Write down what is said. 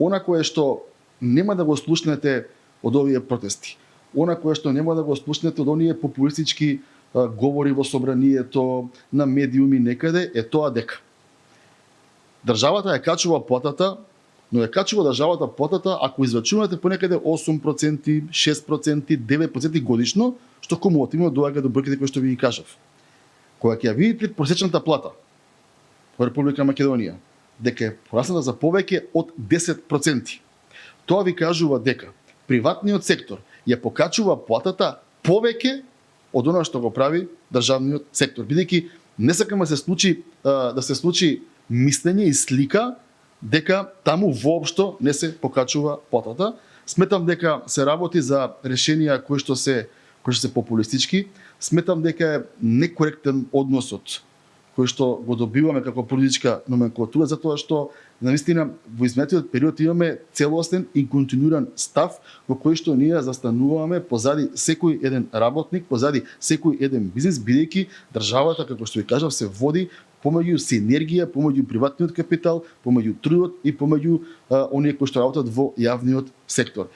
она кое што нема да го слушнете од овие протести, она кое што нема да го слушнете од оние популистички говори во собранието, на медиуми некаде, е тоа дека државата ја качува платата, но ја качува државата платата ако израчунате понекаде 8%, 6%, 9% годишно, што кумулативно доаѓа до бројките кои што ви ги кажав. Кога ќе ја видите просечната плата во Република Македонија, дека е порасната за повеќе од 10%, тоа ви кажува дека приватниот сектор ја покачува платата повеќе од она што го прави државниот сектор, бидејќи не сакаме да се случи мислење и слика дека таму воопшто не се покачува платата. Сметам дека се работи за решенија кои што се популистички. Сметам дека е некоректен односот кој што го добиваме како политичка номенклатура, затоа што навистина во изминатиот период имаме целосен и континуиран став во кој што ние застануваме позади секој еден работник, позади секој еден бизнес, бидејќи државата, како што ви кажав, се води помеѓу синергија, помеѓу приватниот капитал, помеѓу трудот и помеѓу оние кои што работат во јавниот сектор.